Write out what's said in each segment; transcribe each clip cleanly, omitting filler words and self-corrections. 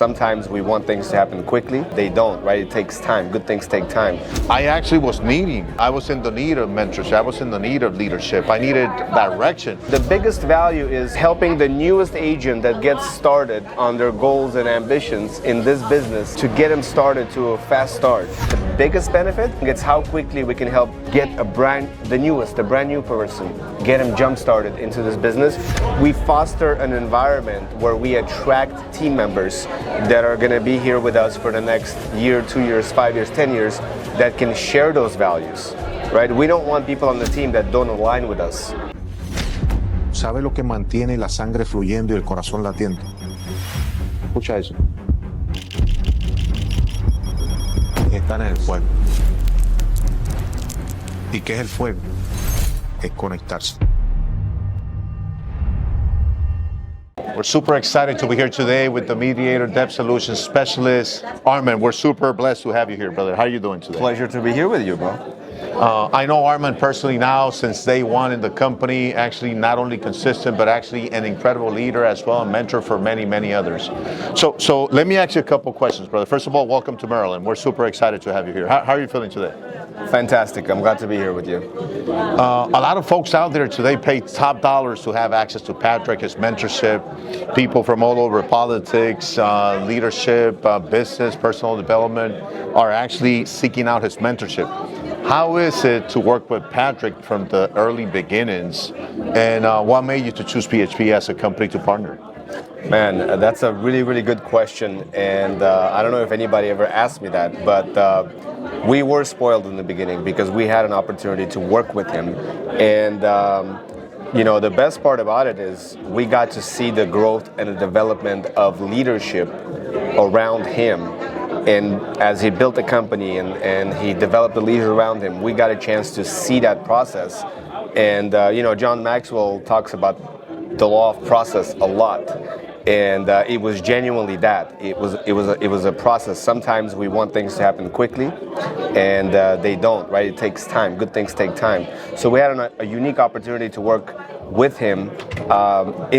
sometimes we want things to happen quickly. They don't, right? It takes time. Good things take time. I actually was in the need of mentorship. I was in the need of leadership. I needed direction. The biggest value is helping the newest agent that gets started on their goals and ambitions in this business to get them started to a fast start. The biggest benefit is how quickly we can help get a brand new person, get them jump started into this business. We foster an environment where we attract team members that are going to be here with us for the next year, 2 years, 5 years, 10 years that can share those values, right? We don't want people on the team that don't align with us. ¿Sabe lo que mantiene la sangre fluyendo y el corazón latiendo? Escucha eso. Están en el fuego. ¿Y qué es el fuego? Es conectarse. We're super excited to be here today with the mediator, debt solutions specialist, Armen. We're super blessed to have you here, brother. How are you doing today? Pleasure to be here with you, bro. I know Armen personally now since day one in the company, actually not only consistent, but actually an incredible leader as well, a mentor for many, many others. So let me ask you a couple questions, brother. First of all, welcome to Maryland. We're super excited to have you here. How are you feeling today? Fantastic. I'm glad to be here with you. A lot of folks out there today pay top dollars to have access to Patrick, his mentorship, people from all over politics, leadership, business, personal development are actually seeking out his mentorship. How is it to work with Patrick from the early beginnings, and what made you to choose PHP as a company to partner? Man, that's a really, really good question, and I don't know if anybody ever asked me that, but we were spoiled in the beginning because we had an opportunity to work with him, and the best part about it is we got to see the growth and the development of leadership around him. And as he built the company and he developed the leaders around him, we got a chance to see that process. And John Maxwell talks about the law of process a lot, and it was genuinely that. It was a process. Sometimes we want things to happen quickly, and they don't, right? It takes time. Good things take time. So we had a unique opportunity to work with him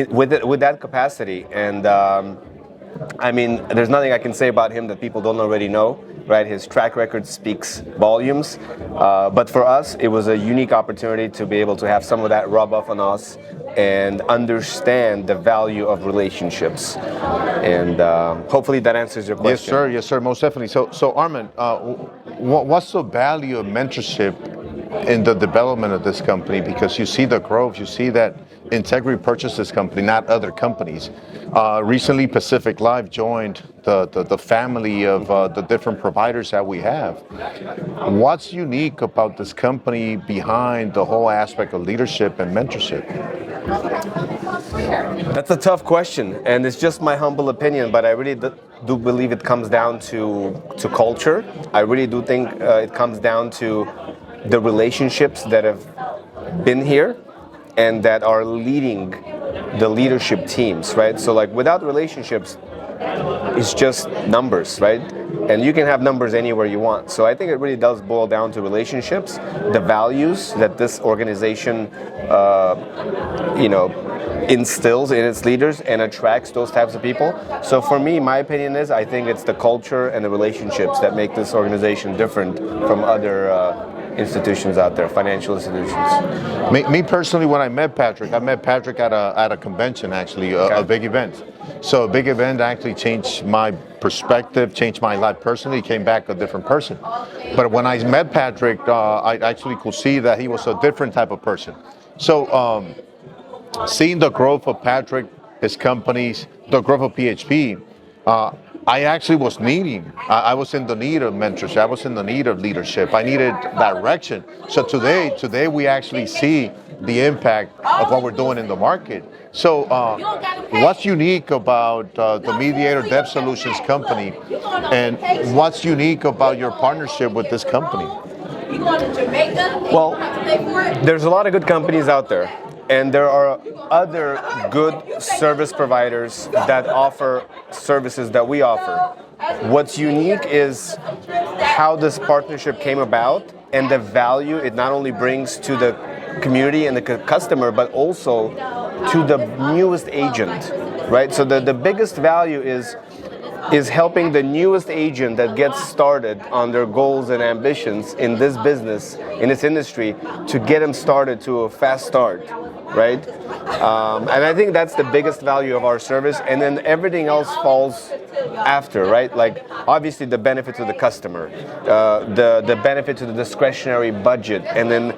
with that capacity, and there's nothing I can say about him that people don't already know, right? His track record speaks volumes. But for us, it was a unique opportunity to be able to have some of that rub off on us and understand the value of relationships. And hopefully that answers your question. Yes, sir, most definitely. So Armen, what's the value of mentorship in the development of this company? Because you see the growth, you see that Integrity purchased this company, not other companies. Recently, Pacific Life joined the family of the different providers that we have. What's unique about this company behind the whole aspect of leadership and mentorship? That's a tough question, and it's just my humble opinion, but I really do believe it comes down to culture. I really do think it comes down to the relationships that have been here and that are leading the leadership teams, right? So like without relationships, it's just numbers, right? And you can have numbers anywhere you want. So I think it really does boil down to relationships, the values that this organization, instills in its leaders and attracts those types of people. So for me, my opinion is I think it's the culture and the relationships that make this organization different from other institutions out there, financial institutions. Me personally, when I met Patrick at a convention, actually, a big event. So a big event actually changed my perspective, changed my life personally, came back a different person. But when I met Patrick, I actually could see that he was a different type of person. So seeing the growth of Patrick, his companies, the growth of PHP, I actually was I was in the need of mentorship. I was in the need of leadership. I needed direction. So today we actually see the impact of what we're doing in the market. So what's unique about the Mediator Debt Solutions company, and what's unique about your partnership with this company? Well, there's a lot of good companies out there. And there are other good service providers that offer services that we offer. What's unique is how this partnership came about and the value it not only brings to the community and the customer, but also to the newest agent, right? So the biggest value is is helping the newest agent that gets started on their goals and ambitions in this business, in this industry, to get them started to a fast start, right? And I think that's the biggest value of our service, and then everything else falls after, right? Like obviously the benefit to the customer, the benefit to the discretionary budget, and then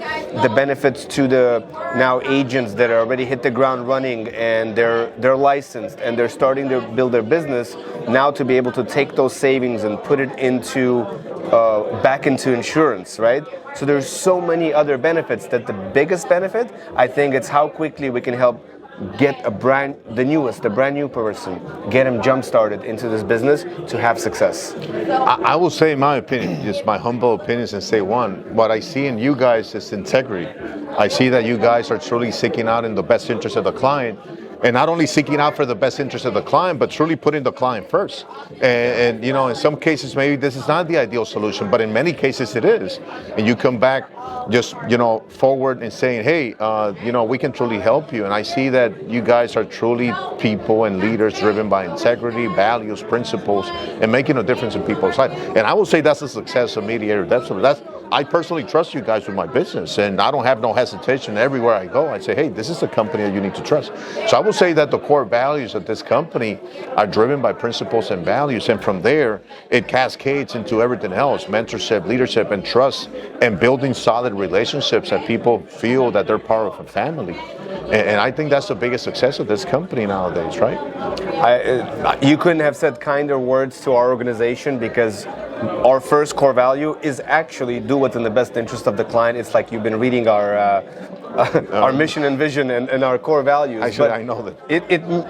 the benefits to the now agents that are already hit the ground running and they're licensed and they're starting to build their business, now to be able to take those savings and put it into back into insurance, right? So there's so many other benefits that the biggest benefit, I think, it's how quickly we can help get the brand new person, get him jump started into this business to have success. I will say my opinion, just my humble opinions, and say what I see in you guys is integrity. I see that you guys are truly seeking out in the best interest of the client, and not only seeking out for the best interest of the client, but truly putting the client first. And you know, in some cases, maybe this is not the ideal solution, but in many cases it is. And you come back just, you know, forward and saying, hey, you know, we can truly help you. And I see that you guys are truly people and leaders driven by integrity, values, principles, and making a difference in people's lives. And I will say that's the success of Mediator. I personally trust you guys with my business, and I don't have no hesitation everywhere I go. I say, hey, this is a company that you need to trust. So I will say that the core values of this company are driven by principles and values, and from there, it cascades into everything else: mentorship, leadership, and trust, and building solid relationships that people feel that they're part of a family. And I think that's the biggest success of this company nowadays, right? You couldn't have said kinder words to our organization, because our first core value is actually do what's in the best interest of the client. It's like you've been reading our mission and vision and our core values. Actually, I know that.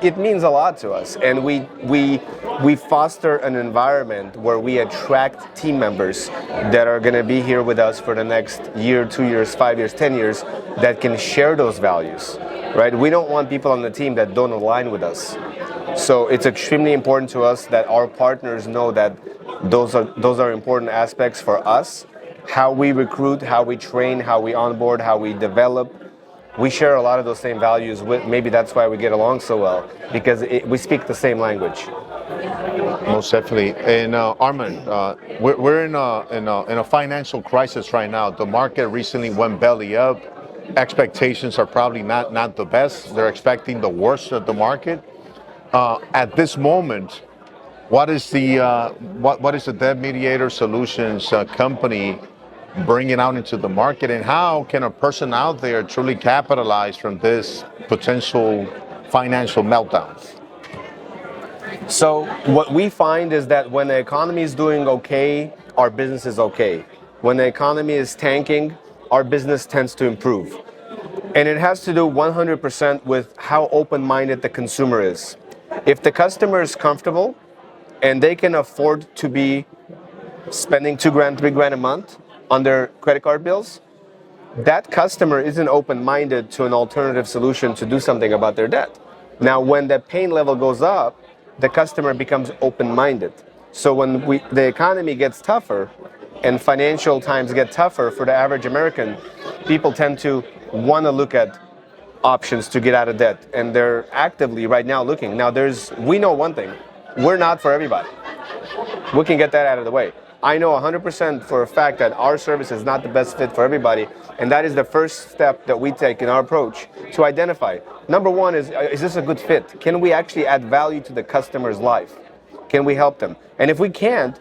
It means a lot to us, and we foster an environment where we attract team members that are going to be here with us for the next year, 2 years, 5 years, 10 years, that can share those values, right? We don't want people on the team that don't align with us. So it's extremely important to us that our partners know that those are important aspects for us. How we recruit, how we train, how we onboard, how we develop. We share a lot of those same values. Maybe that's why we get along so well, because we speak the same language. Most definitely. And Armen, we're in a financial crisis right now. The market recently went belly up. Expectations are probably not the best. They're expecting the worst of the market. At this moment, what is the Debt Mediator Solutions company bringing out into the market, and how can a person out there truly capitalize from this potential financial meltdown? So what we find is that when the economy is doing okay, our business is okay. When the economy is tanking, our business tends to improve. And it has to do 100% with how open-minded the consumer is. If the customer is comfortable and they can afford to be spending $2,000, $3,000 a month on their credit card bills, that customer isn't open-minded to an alternative solution to do something about their debt. Now, when the pain level goes up, the customer becomes open-minded. So when the economy gets tougher and financial times get tougher for the average American, people tend to want to look at options to get out of debt, and they're actively right now looking. Now, we know one thing: we're not for everybody. We can get that out of the way. I know 100% for a fact that our service is not the best fit for everybody, and that is the first step that we take in our approach to identify. Number one is this a good fit? Can we actually add value to the customer's life? Can we help them? And if we can't,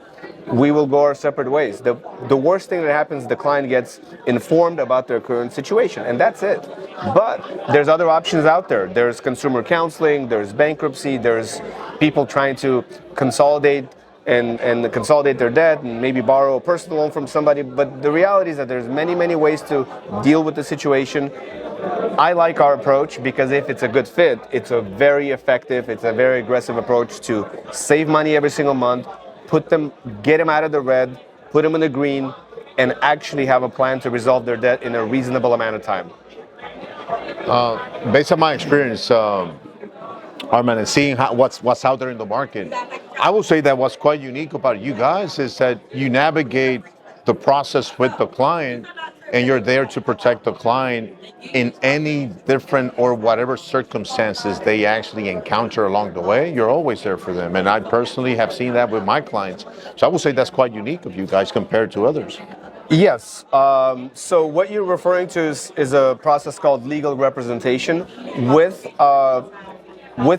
we will go our separate ways. The worst thing that happens, the client gets informed about their current situation, and that's it. But there's other options out there. There's consumer counseling, there's bankruptcy, there's people trying to consolidate and consolidate their debt and maybe borrow a personal loan from somebody. But the reality is that there's many ways to deal with the situation. I like our approach because if it's a good fit, it's a very effective, it's a very aggressive approach to save money every single month, get them out of the red, put them in the green, and actually have a plan to resolve their debt in a reasonable amount of time. Based on my experience, Armen, and seeing what's out there in the market, I will say that what's quite unique about you guys is that you navigate the process with the client and you're there to protect the client in any different or whatever circumstances they actually encounter along the way, you're always there for them. And I personally have seen that with my clients. So I would say that's quite unique of you guys compared to others. Yes. So what you're referring to is a process called legal representation. With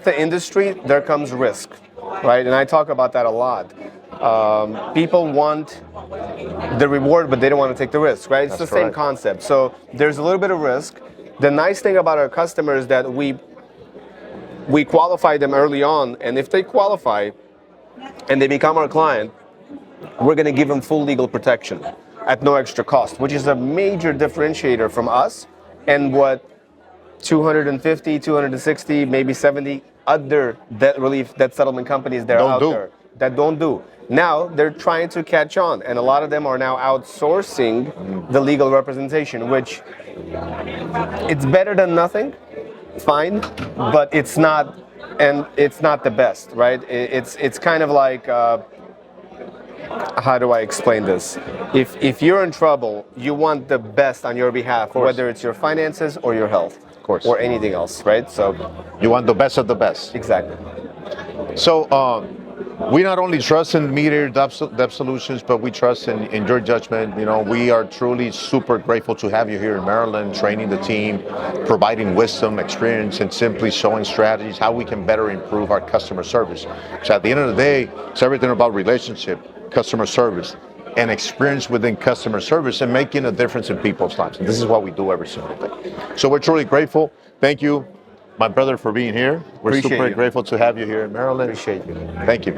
the industry, there comes risk, right? And I talk about that a lot. People want the reward, but they don't want to take the risk, right? It's That's the same correct. concept. So there's a little bit of risk. The nice thing about our customers is that we qualify them early on, and if they qualify and they become our client, we're going to give them full legal protection at no extra cost, which is a major differentiator from us and what 250, 260, maybe 70 other debt relief, debt settlement companies that are out there that don't do. Now they're trying to catch on, and a lot of them are now outsourcing the legal representation, which it's better than nothing, fine, but it's not, and it's not the best, right? It's kind of like, how do I explain this? If you're in trouble, you want the best on your behalf, whether it's your finances or your health, Of course. or anything else, right? So You want the best of the best. exactly. So we not only trust in mediator debt solutions, but we trust in your judgment. You know, we are truly super grateful to have you here in Maryland, training the team, providing wisdom, experience, and simply showing strategies how we can better improve our customer service. So at the end of the day, it's everything about relationship, customer service, and experience within customer service and making a difference in people's lives. And this is what we do every single day. So we're truly grateful. Thank you, my brother, for being here. We're Appreciate super you. grateful to have you here in Maryland. Appreciate you. Thank you.